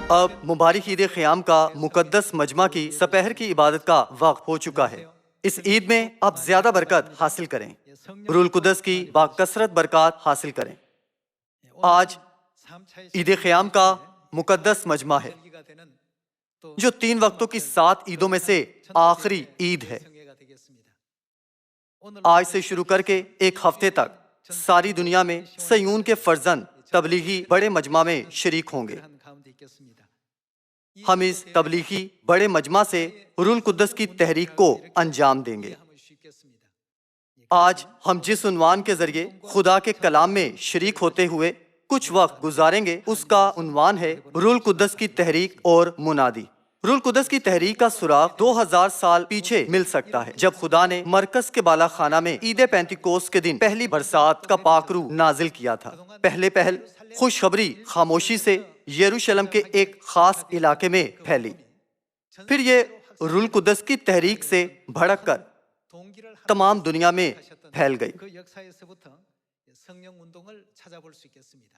اب مبارک عید خیام کا مقدس مجمع کی سپہر کی عبادت کا وقت ہو چکا ہے۔ اس عید میں آپ زیادہ برکت حاصل کریں، روح القدس کی باکثرت برکات حاصل کریں۔ آج عید خیام کا مقدس مجمع ہے، جو 3 وقتوں کی 7 عیدوں میں سے آخری عید ہے۔ آج سے شروع کر کے ایک ہفتے تک ساری دنیا میں صیون کے فرزند تبلیغی بڑے مجمع میں شریک ہوں گے۔ ہم اس تبلیغی بڑے مجمع سے روح القدس کی تحریک کو انجام دیں گے۔ آج ہم جس عنوان کے ذریعے خدا کے کلام میں شریک ہوتے ہوئے کچھ وقت گزاریں گے، اس کا عنوان ہے روح القدس کی تحریک اور منادی۔ روح القدس کی تحریک کا سراغ 2000 سال پیچھے مل سکتا ہے، جب خدا نے مرکز کے بالا خانہ میں عید پینتیکوست کے دن پہلی برسات کا پاک روح نازل کیا تھا۔ پہل خوشخبری خاموشی سے یروشلم کے ایک خاص علاقے میں پھیلی، پھر یہ روح القدس کی تحریک سے بھڑک کر تمام دنیا میں پھیل گئی۔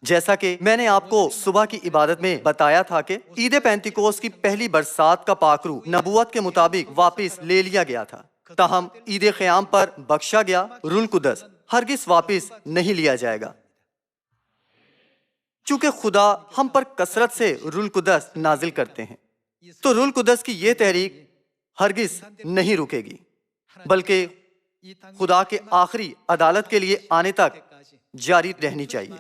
جیسا کہ میں نے آپ کو صبح کی عبادت میں بتایا تھا کہ عید پینتیکوست کی پہلی برسات کا پاک روح نبوت کے مطابق واپس لے لیا گیا تھا، تاہم عید خیام پر بخشا گیا روح القدس ہرگز واپس نہیں لیا جائے گا۔ چونکہ خدا ہم پر کثرت سے روح القدس نازل کرتے ہیں، تو روح القدس کی یہ تحریک ہرگز نہیں رکے گی، بلکہ خدا کے آخری عدالت کے لیے آنے تک جاری رہنی چاہیے۔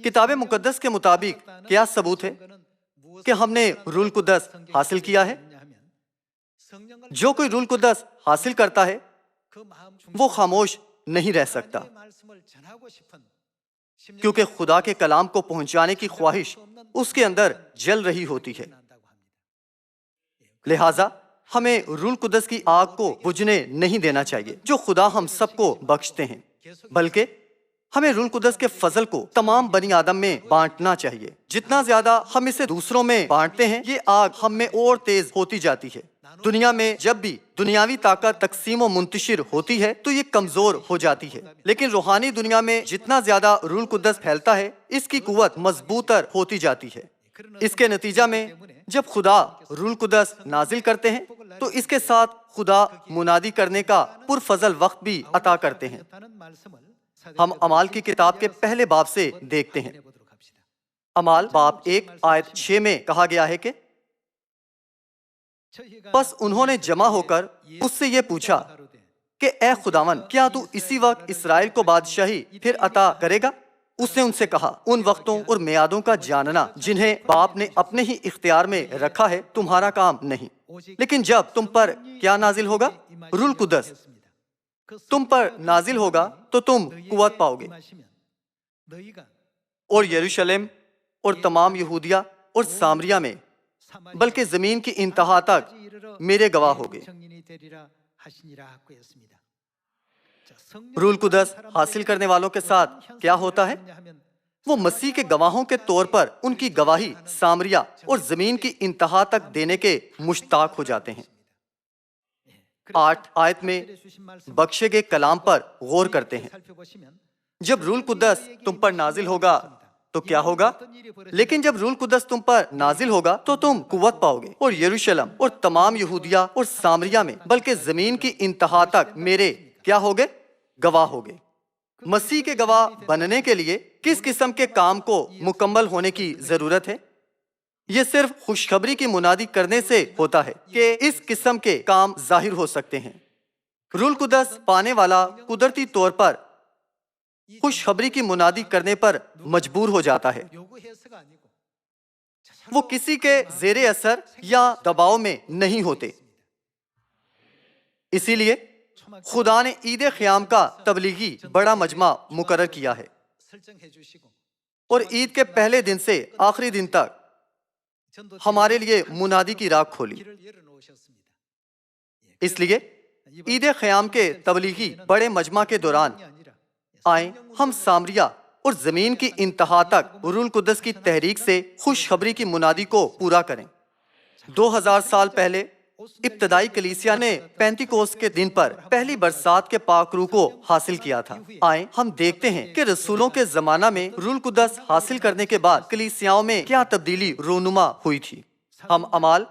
کتاب مقدس کے مطابق کیا ثبوت ہے کہ ہم نے روح القدس حاصل کیا ہے؟ جو کوئی روح القدس حاصل کرتا ہے وہ خاموش نہیں رہ سکتا، کیونکہ خدا کے کلام کو پہنچانے کی خواہش اس کے اندر جل رہی ہوتی ہے۔ لہٰذا ہمیں روح القدس کی آگ کو بجھنے نہیں دینا چاہیے جو خدا ہم سب کو بخشتے ہیں، بلکہ ہمیں روح القدس کے فضل کو تمام بنی آدم میں بانٹنا چاہیے۔ جتنا زیادہ ہم اسے دوسروں میں بانٹتے ہیں، یہ آگ ہم میں اور تیز ہوتی جاتی ہے۔ دنیا میں جب بھی دنیاوی طاقت تقسیم و منتشر ہوتی ہے تو یہ کمزور ہو جاتی ہے، لیکن روحانی دنیا میں جتنا زیادہ روح القدس پھیلتا ہے، اس کی قوت مضبوط تر ہوتی جاتی ہے۔ اس کے نتیجہ میں جب خدا روح القدس نازل کرتے ہیں تو اس کے ساتھ خدا منادی کرنے کا پرفضل وقت بھی عطا کرتے ہیں۔ ہم اعمال کی کتاب کے پہلے باب سے دیکھتے ہیں۔ اعمال باب 1 آیت 6 میں کہا گیا ہے کہ پس انہوں نے جمع ہو کر اس سے یہ پوچھا کہ اے خداوند، کیا تو اسی وقت اسرائیل کو بادشاہی پھر عطا کرے گا؟ اس نے ان سے کہا، ان وقتوں اور میعادوں کا جاننا جنہیں باپ نے اپنے ہی اختیار میں رکھا ہے تمہارا کام نہیں، لیکن جب تم پر کیا نازل ہوگا؟ روح القدس تم پر نازل ہوگا تو تم قوت پاؤ گے، اور یروشلم اور تمام یہودیہ اور سامریہ میں بلکہ زمین کی انتہا تک میرے گواہ ہوگے۔ روح القدس حاصل کرنے والوں کے ساتھ کیا ہوتا ہے؟ وہ مسیح کے گواہوں کے طور پر ان کی گواہی سامریہ اور زمین کی انتہا تک دینے کے مشتاق ہو جاتے ہیں۔ 8 آیت میں بخشے گئے کلام پر غور کرتے ہیں۔ جب روح القدس تم پر نازل ہوگا تو کیا ہوگا؟ لیکن جب روح القدس تم پر نازل ہوگا تو تم قوت پاؤ گے، اور یروشلم اور تمام یہودیہ اور سامریہ میں بلکہ زمین کی انتہا تک میرے کیا ہوگے؟ گواہ ہوگے۔ مسیح کے گواہ بننے کے لیے کس قسم کے کام کو مکمل ہونے کی ضرورت ہے؟ یہ صرف خوشخبری کی منادی کرنے سے ہوتا ہے کہ اس قسم کے کام ظاہر ہو سکتے ہیں۔ روح القدس پانے والا قدرتی طور پر خوشخبری کی منادی کرنے پر مجبور ہو جاتا ہے، وہ کسی کے زیر اثر یا دباؤ میں نہیں ہوتے۔ اسی لیے خدا نے عید خیام کا تبلیغی بڑا مجمع مقرر کیا ہے، اور عید کے پہلے دن سے آخری دن تک ہمارے لیے منادی کی راہ کھولی۔ اس لیے عید خیام کے تبلیغی بڑے مجمع کے دوران آئیں ہم سامریہ اور زمین کی انتہا تک روح القدس کی تحریک سے خوشخبری کی منادی کو پورا کریں۔ 2000 سال پہلے ابتدائی کلیسیا نے پینتیکوس کے دن پر پہلی برسات کے پاک روح کو حاصل کیا تھا۔ آئیں ہم دیکھتے ہیں کہ رسولوں کے زمانہ میں روح القدس حاصل کرنے کے بعد کلیسیاؤں میں کیا تبدیلی رونما ہوئی تھی۔ ہم اعمال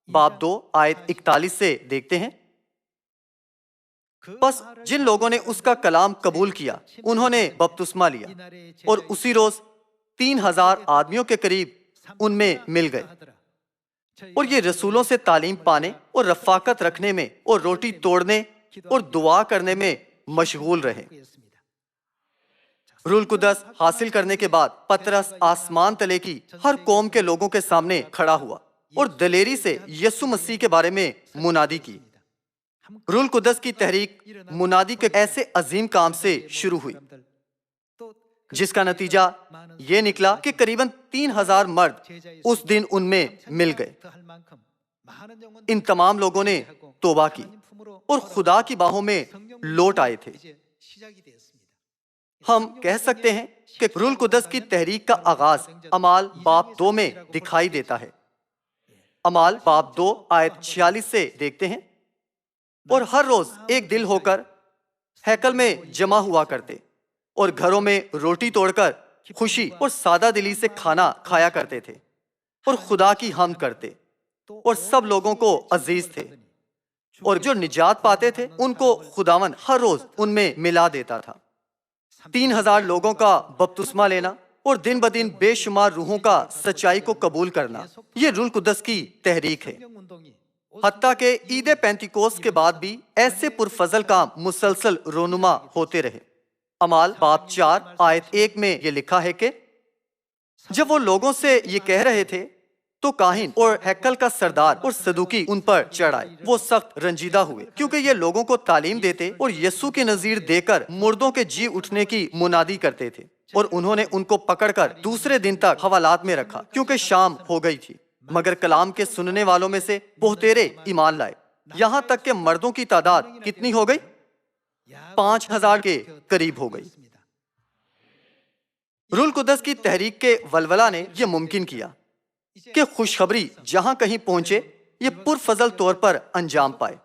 باب 2 آیت 41 سے دیکھتے ہیں۔ بس جن لوگوں نے اس کا کلام قبول کیا انہوں نے بپتسمہ لیا، اور اسی روز 3000 آدمیوں کے قریب ان میں مل گئے، اور یہ رسولوں سے تعلیم پانے اور رفاقت رکھنے میں اور روٹی توڑنے اور دعا کرنے میں مشغول رہے۔ روح القدس حاصل کرنے کے بعد پطرس آسمان تلے کی ہر قوم کے لوگوں کے سامنے کھڑا ہوا اور دلیری سے یسوع مسیح کے بارے میں منادی کی۔ روح القدس کی تحریک منادی کے ایسے عظیم کام سے شروع ہوئی جس کا نتیجہ یہ نکلا کہ قریباً 3000 مرد اس دن ان میں مل گئے۔ ان تمام لوگوں نے توبہ کی اور خدا کی باہوں میں لوٹ آئے تھے۔ ہم کہہ سکتے ہیں کہ روح القدس کی تحریک کا آغاز اعمال باب 2 میں دکھائی دیتا ہے۔ اعمال باب 2 آیت 46 سے دیکھتے ہیں، اور ہر روز ایک دل ہو کر ہیکل میں جمع ہوا کرتے اور گھروں میں روٹی توڑ کر خوشی اور سادہ دلی سے کھانا کھایا کرتے تھے اور خدا کی حمد کرتے، اور سب لوگوں کو عزیز تھے، اور جو نجات پاتے تھے ان کو خداوند ہر روز ان میں ملا دیتا تھا۔ 3000 لوگوں کا بپتسمہ لینا اور دن بدن بے شمار روحوں کا سچائی کو قبول کرنا، یہ روح القدس کی تحریک ہے۔ حتیٰ کہ عید پینتیکوس کے بعد بھی ایسے پرفضل کام مسلسل رونما ہوتے رہے۔ اعمال باب 4 آیت 1 میں یہ لکھا ہے کہ جب وہ لوگوں سے یہ کہہ رہے تھے تو کاہن اور ہیکل کا سردار اور صدوقی ان پر چڑھ آئے۔ وہ سخت رنجیدہ ہوئے کیونکہ یہ لوگوں کو تعلیم دیتے اور یسوع کی نظیر دے کر مردوں کے جی اٹھنے کی منادی کرتے تھے، اور انہوں نے ان کو پکڑ کر دوسرے دن تک حوالات میں رکھا کیونکہ شام ہو گئی تھی۔ مگر کلام کے سننے والوں میں سے بہتیرے ایمان لائے، یہاں تک کہ مردوں کی تعداد کتنی ہو گئی؟ 5000 کے قریب ہو گئی۔ روح القدس کی تحریک کے ولولہ نے یہ ممکن کیا کہ خوشخبری جہاں کہیں پہنچے یہ پرفضل طور پر انجام پائے۔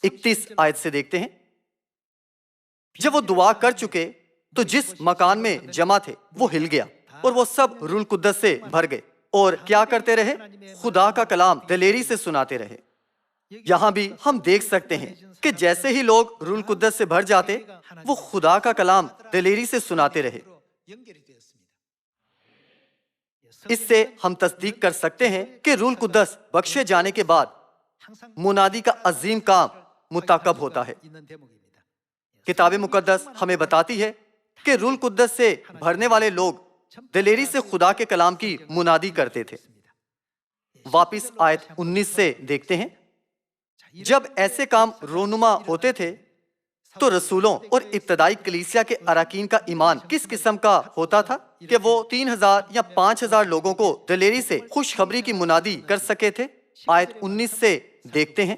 31 آیت سے دیکھتے ہیں، جب وہ دعا کر چکے تو جس مکان میں جمع تھے وہ ہل گیا، اور وہ سب روح القدس سے بھر گئے اور کیا کرتے رہے؟ خدا کا کلام دلیری سے سناتے رہے۔ یہاں بھی ہم دیکھ سکتے ہیں کہ جیسے ہی لوگ روح القدس سے بھر جاتے وہ خدا کا کلام دلیری سے سناتے رہے۔ اس سے ہم تصدیق کر سکتے ہیں کہ روح القدس بخشے جانے کے بعد منادی کا عظیم کام متعاقب ہوتا ہے۔ کتاب مقدس ہمیں بتاتی ہے کہ روح القدس سے بھرنے والے لوگ دلیری سے خدا کے کلام کی منادی کرتے تھے۔ واپس آیت 19 سے دیکھتے ہیں، جب ایسے کام رونما ہوتے تھے تو رسولوں اور ابتدائی کلیسیا کے اراکین کا ایمان کس قسم کا ہوتا تھا کہ وہ 3000 یا 5000 لوگوں کو دلیری سے خوشخبری کی منادی کر سکے تھے۔ آیت 19 سے دیکھتے ہیں،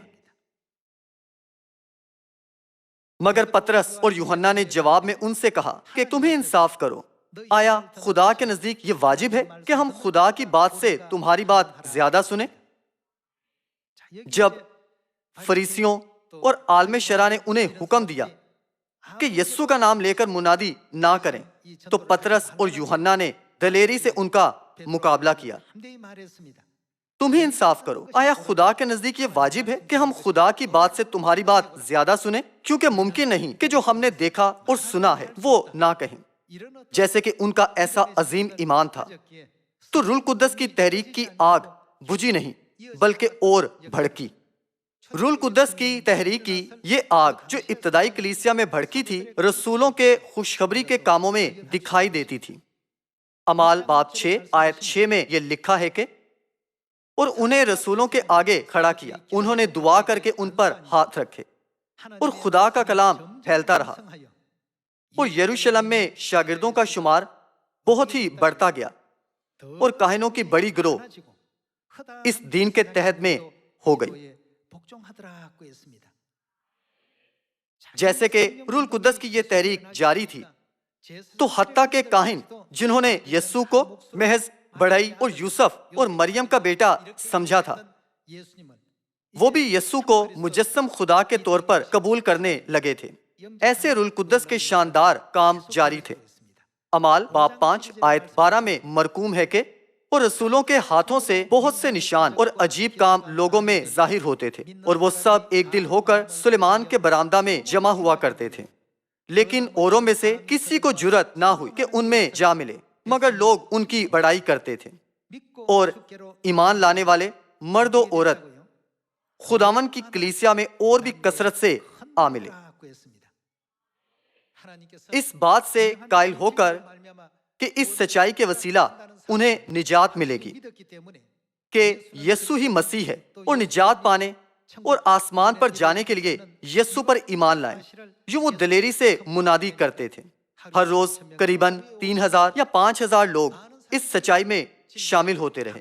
مگر پطرس اور یوحنا نے جواب میں ان سے کہا کہ تمہیں انصاف کرو، آیا خدا کے نزدیک یہ واجب ہے کہ ہم خدا کی بات سے تمہاری بات زیادہ سنیں؟ جب فریسیوں اور عالم شرع نے انہیں حکم دیا کہ یسوع کا نام لے کر منادی نہ کریں تو پطرس اور یوحنا نے دلیری سے ان کا مقابلہ کیا۔ تمہیں انصاف کرو، آیا خدا کے نزدیک یہ واجب ہے کہ ہم خدا کی بات سے تمہاری بات زیادہ سنیں؟ کیونکہ ممکن نہیں کہ جو ہم نے دیکھا اور سنا ہے وہ نہ کہیں۔ جیسے کہ ان کا ایسا عظیم ایمان تھا تو روح القدس کی تحریک کی آگ بجھی نہیں بلکہ اور بھڑکی۔ روح القدس کی تحریک کی یہ آگ جو ابتدائی کلیسیا میں بھڑکی تھی رسولوں کے خوشخبری کے کاموں میں دکھائی دیتی تھی۔ اعمال باب 6 آیت 6 میں یہ لکھا ہے کہ اور انہیں رسولوں کے آگے کھڑا کیا، انہوں نے دعا کر کے ان پر ہاتھ رکھے اور خدا کا کلام پھیلتا رہا، اور یروشلم میں شاگردوں کا شمار بہت ہی بڑھتا گیا اور کاہنوں کی بڑی گروہ اس دین کے تحت میں ہو گئی۔ جیسے کہ روح القدس کی یہ تحریک جاری تھی تو حتیٰ کہ کاہن جنہوں نے یسوع کو محض بڑھئی اور یوسف اور مریم کا بیٹا سمجھا تھا وہ بھی یسوع کو مجسم خدا کے طور پر قبول کرنے لگے تھے۔ ایسے روح القدس کے شاندار کام جاری تھے۔ اعمال باب 5 آیت 12 میں مرقوم ہے کہ اور رسولوں کے ہاتھوں سے بہت سے نشان اور عجیب کام لوگوں میں ظاہر ہوتے تھے، اور وہ سب ایک دل ہو کر سلیمان کے برآمدہ میں جمع ہوا کرتے تھے۔ لیکن اوروں میں سے کسی کو جرأت نہ ہوئی کہ ان میں جا ملے، مگر لوگ ان کی بڑائی کرتے تھے۔ اور ایمان لانے والے مرد و عورت خداوند کی کلیسیا میں اور بھی کثرت سے آ ملے۔ اس بات سے قائل ہو کر کہ اس سچائی کے وسیلہ انہیں نجات ملے گی کہ یسوع ہی مسیح ہے، اور نجات پانے اور آسمان پر جانے کے لیے یسوع پر ایمان لائیں، یوں وہ دلیری سے منادی کرتے تھے۔ ہر روز قریباً 3000 یا 5000 لوگ اس سچائی میں شامل ہوتے رہے۔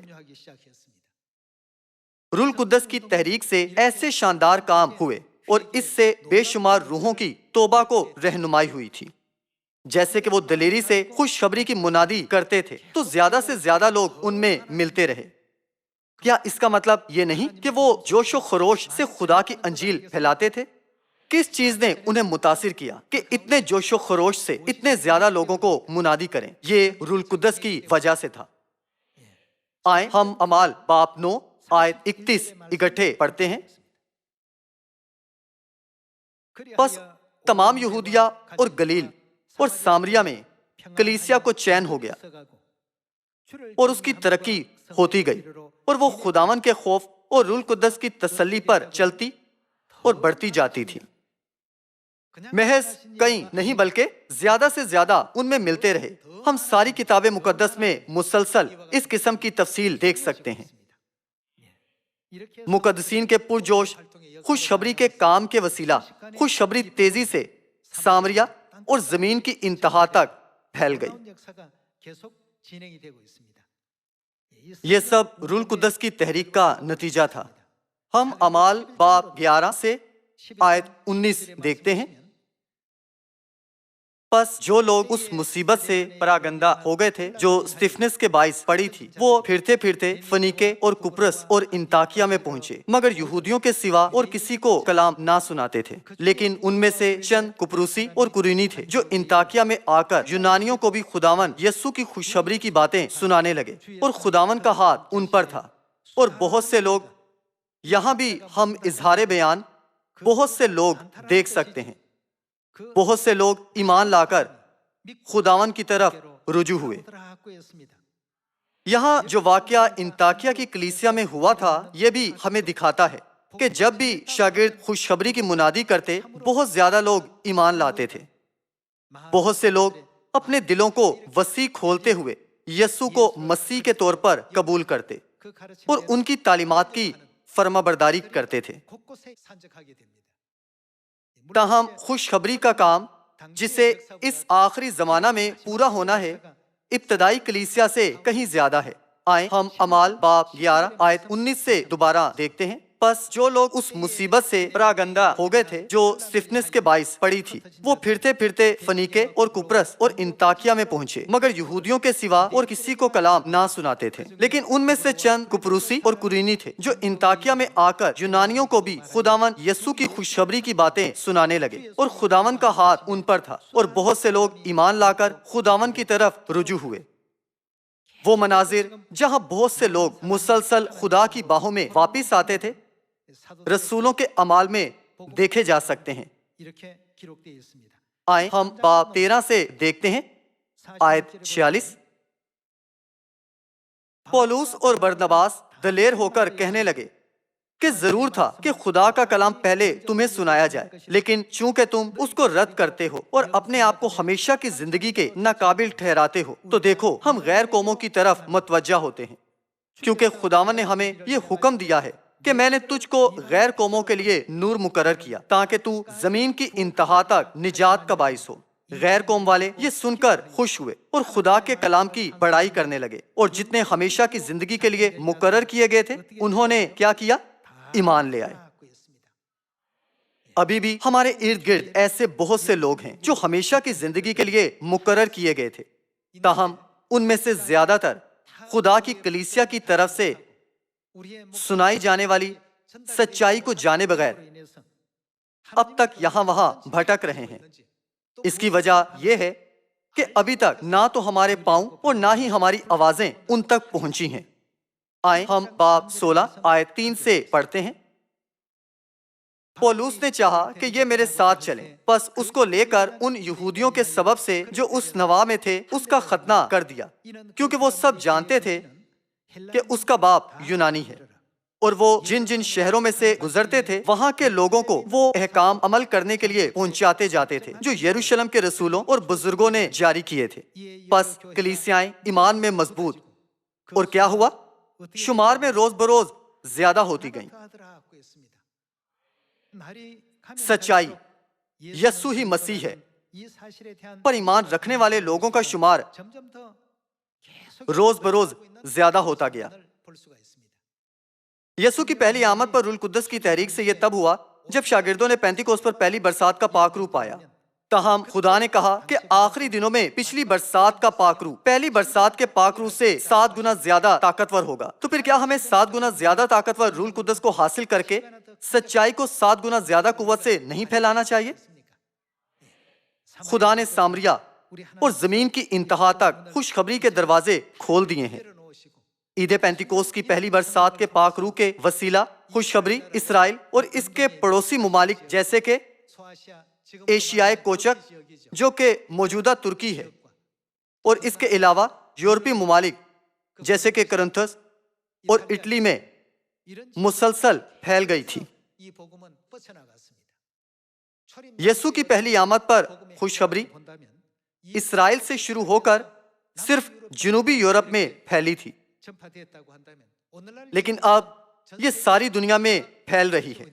روح القدس کی تحریک سے ایسے شاندار کام ہوئے اور اس سے بے شمار روحوں کی توبہ کو رہنمائی ہوئی تھی۔ جیسے کہ وہ دلیری سے خوشخبری کی منادی کرتے تھے تو زیادہ سے زیادہ لوگ ان میں ملتے رہے۔ کیا اس کا مطلب یہ نہیں کہ وہ جوش و خروش سے خدا کی انجیل پھیلاتے تھے؟ کس چیز نے انہیں متاثر کیا کہ اتنے جوش و خروش سے اتنے زیادہ لوگوں کو منادی کریں؟ یہ روح القدس کی وجہ سے تھا۔ آئیں ہم اعمال باب 9 آیت 31 اکٹھے پڑھتے ہیں۔ پس تمام یہودیہ اور گلیل اور سامریہ میں کلیسیا کو چین ہو گیا اور اس کی ترقی ہوتی گئی، اور وہ خداوند کے خوف اور روح القدس کی تسلی پر چلتی اور بڑھتی جاتی تھی۔ محض کئی نہیں بلکہ زیادہ سے زیادہ ان میں ملتے رہے۔ ہم ساری کتاب مقدس میں مسلسل اس قسم کی تفصیل دیکھ سکتے ہیں۔ مقدسین کے پرجوش خوشخبری کے کام کے وسیلہ خوشخبری تیزی سے سامریہ اور زمین کی انتہا تک پھیل گئی۔ یہ سب روح القدس کی تحریک کا نتیجہ تھا۔ ہم اعمال باب 11 سے آیت 19 دیکھتے ہیں۔ پس جو لوگ اس مصیبت سے پراگندہ ہو گئے تھے جو استفنس کے باعث پڑی تھی، وہ پھرتے پھرتے فنیکے اور کپرس اور انطاکیہ میں پہنچے، مگر یہودیوں کے سوا اور کسی کو کلام نہ سناتے تھے۔ لیکن ان میں سے چند کپروسی اور قرینی تھے جو انطاکیہ میں آ کر یونانیوں کو بھی خداوند یسوع کی خوشخبری کی باتیں سنانے لگے، اور خداوند کا ہاتھ ان پر تھا۔ اور بہت سے لوگ، یہاں بھی ہم اظہار بیان بہت سے لوگ دیکھ سکتے ہیں، بہت سے لوگ ایمان لا کر خداوند کی طرف رجوع ہوئے۔ یہاں جو واقعہ انطاکیہ کی کلیسیا میں ہوا تھا، یہ بھی ہمیں دکھاتا ہے کہ جب بھی شاگرد خوشخبری کی منادی کرتے، بہت زیادہ لوگ ایمان لاتے تھے۔ بہت سے لوگ اپنے دلوں کو وسیع کھولتے ہوئے یسوع کو مسیح کے طور پر قبول کرتے اور ان کی تعلیمات کی فرما برداری کرتے تھے۔ تاہم خوشخبری کا کام جسے اس آخری زمانہ میں پورا ہونا ہے، ابتدائی کلیسیا سے کہیں زیادہ ہے۔ آئیں ہم اعمال باب 11 آیت 19 سے دوبارہ دیکھتے ہیں۔ پس جو لوگ اس مصیبت سے پراگندہ ہو گئے تھے جو استفنس کے باعث پڑی تھی، وہ پھرتے پھرتے فنیکے اور کپرس اور انطاکیہ میں پہنچے، مگر یہودیوں کے سوا اور کسی کو کلام نہ سناتے تھے۔ لیکن ان میں سے چند کپروسی اور قرینی تھے جو انطاکیہ میں آ کر یونانیوں کو بھی خداوند یسوع کی خوشخبری کی باتیں سنانے لگے، اور خداوند کا ہاتھ ان پر تھا، اور بہت سے لوگ ایمان لا کر خداوند کی طرف رجوع ہوئے۔ وہ مناظر جہاں بہت سے لوگ مسلسل خدا کی باہوں میں واپس آتے تھے، رسولوں کے اعمال میں دیکھے جا سکتے ہیں۔ آئیں ہم باب 13 سے دیکھتے ہیں آیت 46۔ پولس اور برنباس دلیر ہو کر کہنے لگے کہ ضرور تھا کہ خدا کا کلام پہلے تمہیں سنایا جائے، لیکن چونکہ تم اس کو رد کرتے ہو اور اپنے آپ کو ہمیشہ کی زندگی کے ناقابل ٹھہراتے ہو، تو دیکھو ہم غیر قوموں کی طرف متوجہ ہوتے ہیں، کیونکہ خداوند نے ہمیں یہ حکم دیا ہے کہ میں نے تجھ کو غیر قوموں کے لیے نور مقرر کیا تاکہ تو زمین کی انتہا تک نجات کا باعث ہو۔ غیر قوم والے یہ سن کر خوش ہوئے اور خدا کے کلام کی بڑائی کرنے لگے، اور جتنے ہمیشہ کی زندگی کے لیے مقرر کیے گئے تھے انہوں نے کیا کیا؟ ایمان لے آئے۔ ابھی بھی ہمارے ارد گرد ایسے بہت سے لوگ ہیں جو ہمیشہ کی زندگی کے لیے مقرر کیے گئے تھے، تاہم ان میں سے زیادہ تر خدا کی کلیسیا کی طرف سے سنائی جانے والی سچائی کو جانے بغیر اب تک یہاں وہاں بھٹک رہے ہیں۔ اس کی وجہ یہ ہے کہ ابھی تک نہ تو ہمارے پاؤں اور نہ ہی ہماری آوازیں ان تک پہنچی ہیں۔ آئیں ہم باب 16 آیت 3 سے پڑھتے ہیں۔ پولوس نے چاہا کہ یہ میرے ساتھ چلیں، پس اس کو لے کر ان یہودیوں کے سبب سے جو اس نواح میں تھے اس کا ختنہ کر دیا، کیونکہ وہ سب جانتے تھے کہ اس کا باپ یونانی ہے، اور وہ جن جن شہروں میں سے گزرتے تھے وہاں کے لوگوں کو وہ احکام عمل کرنے کے لیے پہنچاتے جاتے تھے جو یروشلم کے رسولوں اور بزرگوں نے جاری کیے تھے۔ پس کلیسیائیں ایمان میں مضبوط اور کیا ہوا؟ شمار میں روز بروز زیادہ ہوتی گئیں۔ سچائی یسوع ہی مسیح ہے، پر ایمان رکھنے والے لوگوں کا شمار روز بروز زیادہ ہوتا گیا۔ یسوع کی پہلی آمد پر روح القدس کی تحریک سے یہ تب ہوا جب شاگردوں نے پینتیکوست پر پہلی برسات کا پاک روح پایا۔ تاہم خدا نے کہا کہ آخری دنوں میں پچھلی برسات کا پاک روح پہلی برسات کے پاک روح سے 7 گنا زیادہ طاقتور ہوگا۔ تو پھر کیا ہمیں 7 گنا زیادہ طاقتور روح القدس کو حاصل کر کے سچائی کو 7 گنا زیادہ قوت سے نہیں پھیلانا چاہیے؟ خدا نے سامریہ اور زمین کی انتہا تک خوشخبری کے دروازے کھول دیے ہیں۔ عید پینتیکوست کی پہلی برسات کے پاک روح کے وسیلہ خوشخبری اسرائیل اور اس کے پڑوسی ممالک جیسے کہ ایشیائے کوچک جو کہ موجودہ ترکی ہے، اور اس کے علاوہ یورپی ممالک جیسے کہ کرنتھس اور اٹلی میں مسلسل پھیل گئی تھی۔ یسوع کی پہلی آمد پر خوشخبری اسرائیل سے شروع ہو کر صرف جنوبی یورپ میں پھیلی تھی، لیکن اب یہ ساری دنیا میں پھیل رہی ہے۔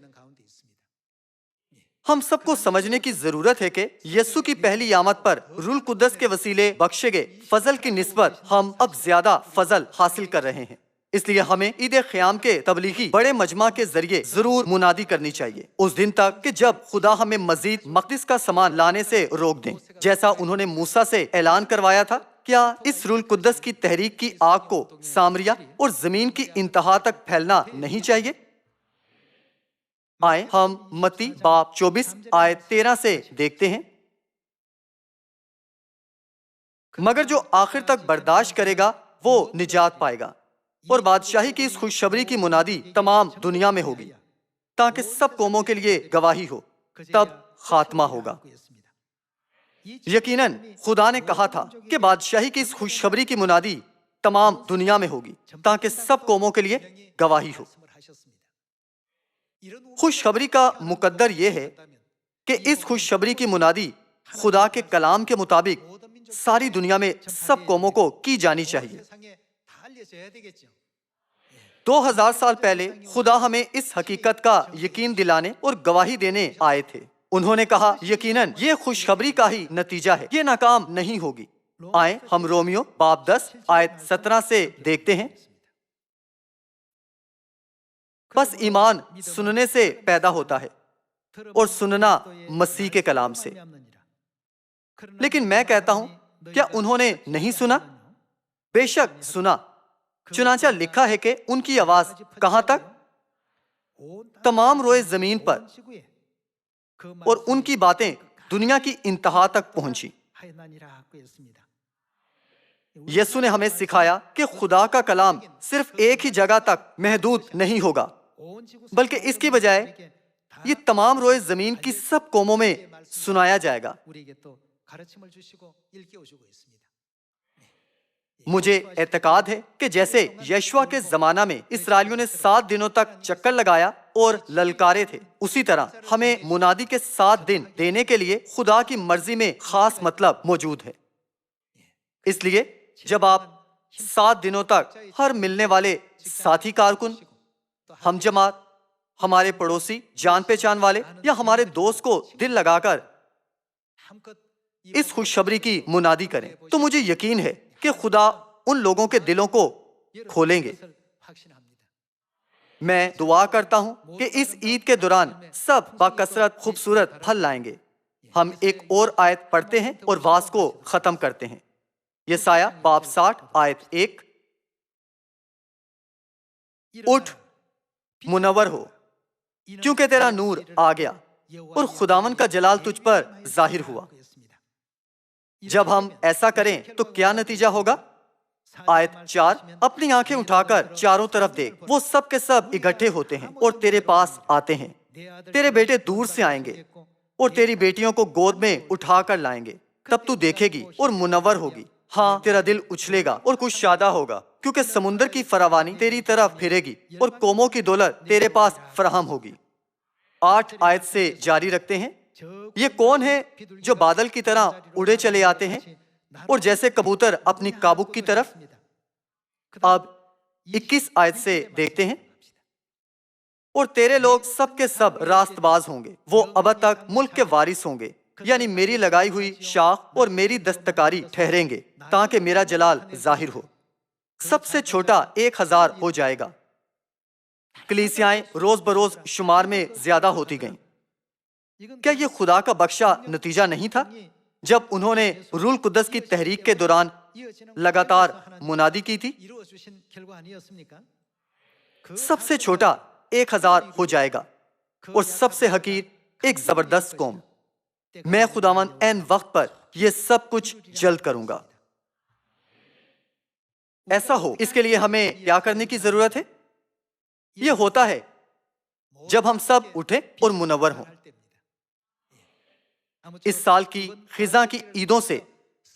ہم سب کو سمجھنے کی ضرورت ہے کہ یسوع کی پہلی آمد پر روح القدس کے وسیلے بخشے گئے فضل کی نسبت ہم اب زیادہ فضل حاصل کر رہے ہیں۔ اس لیے ہمیں عید قیام کے تبلیغی بڑے مجمع کے ذریعے ضرور منادی کرنی چاہیے اس دن تک کہ جب خدا ہمیں مزید مقدس کا سامان لانے سے روک دیں، جیسا انہوں نے موسیٰ سے اعلان کروایا تھا۔ کیا اس روح القدس کی تحریک کی آگ کو سامریہ اور زمین کی انتہا تک پھیلنا نہیں چاہیے؟ آئیں ہم متی باب 24 آیت 13 سے دیکھتے ہیں۔ مگر جو آخر تک برداشت کرے گا وہ نجات پائے گا، اور بادشاہی کی اس خوشخبری کی منادی تمام دنیا میں ہوگی تاکہ سب قوموں کے لیے گواہی ہو، تب خاتمہ ہوگا۔ یقیناً خدا نے کہا تھا کہ بادشاہی کی اس خوشخبری کی منادی تمام دنیا میں ہوگی تاکہ سب قوموں کے لیے گواہی ہو۔ خوشخبری کا مقدر یہ ہے کہ اس خوشخبری کی منادی خدا کے کلام کے مطابق ساری دنیا میں سب قوموں کو کی جانی چاہیے۔ 2000 سال پہلے خدا ہمیں اس حقیقت کا یقین دلانے اور گواہی دینے آئے تھے۔ انہوں نے کہا یقیناً یہ خوشخبری کا ہی نتیجہ ہے، یہ ناکام نہیں ہوگی۔ آئیں ہم رومیو باب 10 آیت 17 سے دیکھتے ہیں۔ بس ایمان سننے سے پیدا ہوتا ہے اور سننا مسیح کے کلام سے۔ لیکن میں کہتا ہوں کیا انہوں نے نہیں سنا؟ بے شک سنا، چنانچہ لکھا ہے کہ ان کی آواز کہاں تک؟ تمام روئے زمین پر، اور ان کی باتیں دنیا کی انتہا تک پہنچی۔ یسوع نے ہمیں سکھایا کہ خدا کا کلام صرف ایک ہی جگہ تک محدود نہیں ہوگا، بلکہ اس کی بجائے یہ تمام روئے زمین کی سب قوموں میں سنایا جائے گا۔ مجھے اعتقاد ہے کہ جیسے یشوع کے زمانہ میں اسرائیلیوں نے 7 دنوں تک چکر لگایا اور للکارے تھے، اسی طرح ہمیں منادی کے 7 دن دینے کے لیے خدا کی مرضی میں خاص مطلب موجود ہے۔ اس لیے جب آپ 7 دنوں تک ہر ملنے والے ساتھی کارکن، ہم جماعت، ہمارے پڑوسی، جان پہچان والے یا ہمارے دوست کو دل لگا کر اس خوشخبری کی منادی کریں تو مجھے یقین ہے کہ خدا ان لوگوں کے دلوں کو کھولیں گے۔ میں دعا کرتا ہوں کہ اس عید کے دوران سب باکثرت خوبصورت پھل لائیں گے۔ ہم ایک اور آیت پڑھتے ہیں اور واز کو ختم کرتے ہیں۔ یسایہ باب 60 آیت 1۔ اٹھ منور ہو کیونکہ تیرا نور آ گیا اور خداوند کا جلال تجھ پر ظاہر ہوا۔ جب ہم ایسا کریں تو کیا نتیجہ ہوگا؟ آیت 4، اپنی آنکھیں اٹھا کر چاروں طرف دیکھ، وہ سب کے سب اکٹھے ہوتے ہیں اور تیرے پاس آتے ہیں۔ تیرے بیٹے دور سے آئیں گے اور تیری بیٹیوں کو گود میں اٹھا کر لائیں گے، تب تو دیکھے گی اور منور ہوگی۔ ہاں، تیرا دل اچھلے گا اور کچھ شادہ ہوگا، کیونکہ سمندر کی فراوانی تیری طرف پھرے گی اور قوموں کی دولت تیرے پاس فراہم ہوگی۔ 8 آیت سے جاری رکھتے ہیں۔ یہ کون ہے جو بادل کی طرح اڑے چلے آتے ہیں اور جیسے کبوتر اپنی کابک کی طرف؟ اب 21 آیت سے دیکھتے ہیں۔ اور تیرے لوگ سب کے سب راست باز ہوں گے، وہ ابد تک ملک کے وارث ہوں گے، یعنی میری لگائی ہوئی شاخ اور میری دستکاری ٹھہریں گے تاکہ میرا جلال ظاہر ہو۔ سب سے چھوٹا 1000 ہو جائے گا۔ کلیسیائیں روز بروز شمار میں زیادہ ہوتی گئیں۔ کیا یہ خدا کا بخشا نتیجہ نہیں تھا جب انہوں نے روح القدس کی تحریک کے دوران لگاتار منادی کی تھی؟ سب سے چھوٹا 1000 ہو جائے گا اور سب سے حقیر ایک زبردست قوم۔ میں خداوند عین وقت پر یہ سب کچھ جلد کروں گا۔ ایسا ہو، اس کے لیے ہمیں کیا کرنے کی ضرورت ہے؟ یہ ہوتا ہے جب ہم سب اٹھیں اور منور ہوں۔ اس سال کی خزاں کی عیدوں سے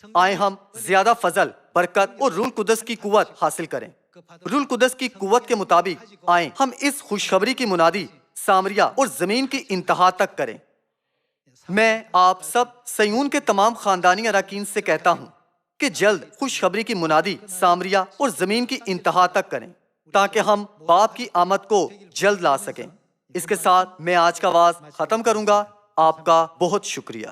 آئیں ہم زیادہ فضل، برکت اور روح القدس کی قوت حاصل کریں۔ روح القدس کی قوت کے مطابق آئیں ہم اس خوشخبری کی منادی سامریہ اور زمین کی انتہا تک کریں۔ میں آپ سب سیون کے تمام خاندانی اراکین سے کہتا ہوں کہ جلد خوشخبری کی منادی سامریہ اور زمین کی انتہا تک کریں تاکہ ہم باپ کی آمد کو جلد لا سکیں۔ اس کے ساتھ میں آج کا وعظ ختم کروں گا۔ آپ کا بہت شکریہ۔